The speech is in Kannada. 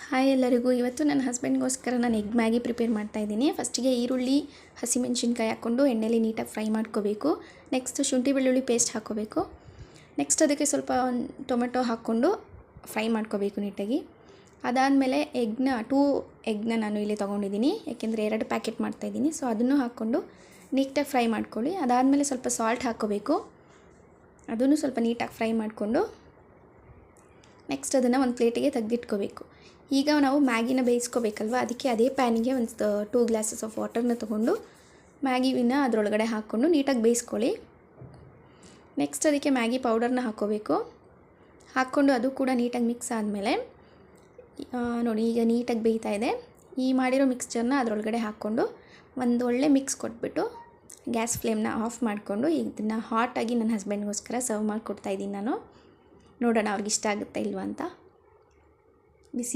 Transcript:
ಹಾಯ್ ಎಲ್ಲರಿಗೂ. ಇವತ್ತು ನನ್ನ ಹಸ್ಬೆಂಡ್ಗೋಸ್ಕರ ನಾನು ಎಗ್ ಮ್ಯಾಗಿ ಪ್ರಿಪೇರ್ ಮಾಡ್ತಾಯಿದ್ದೀನಿ. ಫಸ್ಟಿಗೆ ಈರುಳ್ಳಿ, ಹಸಿಮೆಣಸಿನ್ಕಾಯಿ ಹಾಕ್ಕೊಂಡು ಎಣ್ಣೆಲಿ ನೀಟಾಗಿ ಫ್ರೈ ಮಾಡ್ಕೋಬೇಕು. ನೆಕ್ಸ್ಟ್ ಶುಂಠಿ ಬೆಳ್ಳುಳ್ಳಿ ಪೇಸ್ಟ್ ಹಾಕ್ಕೋಬೇಕು. ನೆಕ್ಸ್ಟ್ ಅದಕ್ಕೆ ಸ್ವಲ್ಪ ಟೊಮೆಟೊ ಹಾಕ್ಕೊಂಡು ಫ್ರೈ ಮಾಡ್ಕೋಬೇಕು ನೀಟಾಗಿ. ಅದಾದಮೇಲೆ ಟೂ ಎಗ್ನ ನಾನು ಇಲ್ಲಿ ತೊಗೊಂಡಿದ್ದೀನಿ, ಏಕೆಂದರೆ 2 ಪ್ಯಾಕೆಟ್ ಮಾಡ್ತಾಯಿದ್ದೀನಿ. ಸೊ ಅದನ್ನು ಹಾಕ್ಕೊಂಡು ನೀಟಾಗಿ ಫ್ರೈ ಮಾಡ್ಕೊಳ್ಳಿ. ಅದಾದಮೇಲೆ ಸ್ವಲ್ಪ ಸಾಲ್ಟ್ ಹಾಕ್ಕೋಬೇಕು. ಅದನ್ನು ಸ್ವಲ್ಪ ನೀಟಾಗಿ ಫ್ರೈ ಮಾಡಿಕೊಂಡು ನೆಕ್ಸ್ಟ್ ಅದನ್ನು ಒಂದು ಪ್ಲೇಟಿಗೆ ತೆಗೆದಿಟ್ಕೋಬೇಕು. ಈಗ ನಾವು ಮ್ಯಾಗಿನ ಬೇಯಿಸ್ಕೋಬೇಕಲ್ವ, ಅದಕ್ಕೆ ಅದೇ ಪ್ಯಾನಿಗೆ ಒಂದು 2 ಗ್ಲಾಸಸ್ ಆಫ್ ವಾಟರ್ನ ತೊಗೊಂಡು ಮ್ಯಾಗಿನ ಅದರೊಳಗಡೆ ಹಾಕ್ಕೊಂಡು ನೀಟಾಗಿ ಬೇಯಿಸ್ಕೊಳ್ಳಿ. ನೆಕ್ಸ್ಟ್ ಅದಕ್ಕೆ ಮ್ಯಾಗಿ ಪೌಡರ್ನ ಹಾಕ್ಕೋಬೇಕು. ಹಾಕ್ಕೊಂಡು ಅದು ಕೂಡ ನೀಟಾಗಿ ಮಿಕ್ಸ್ ಆದಮೇಲೆ ನೋಡಿ ಈಗ ನೀಟಾಗಿ ಬೇಯ್ತಾ ಇದೆ. ಈ ಮಾಡಿರೋ ಮಿಕ್ಸ್ಚರ್ನ ಅದರೊಳಗಡೆ ಹಾಕ್ಕೊಂಡು ಒಂದು ಒಳ್ಳೆ ಮಿಕ್ಸ್ ಕೊಟ್ಬಿಟ್ಟು ಗ್ಯಾಸ್ ಫ್ಲೇಮ್ನ ಆಫ್ ಮಾಡಿಕೊಂಡು ಇದನ್ನು ಹಾಟಾಗಿ ನನ್ನ ಹಸ್ಬೆಂಡ್ಗೋಸ್ಕರ ಸರ್ವ್ ಮಾಡಿಕೊಡ್ತಾಯಿದ್ದೀನಿ ನಾನು. ನೋಡೋಣ ಅವ್ರಿಗೆ ಇಷ್ಟ ಆಗುತ್ತಾ ಇಲ್ವಾ ಅಂತ.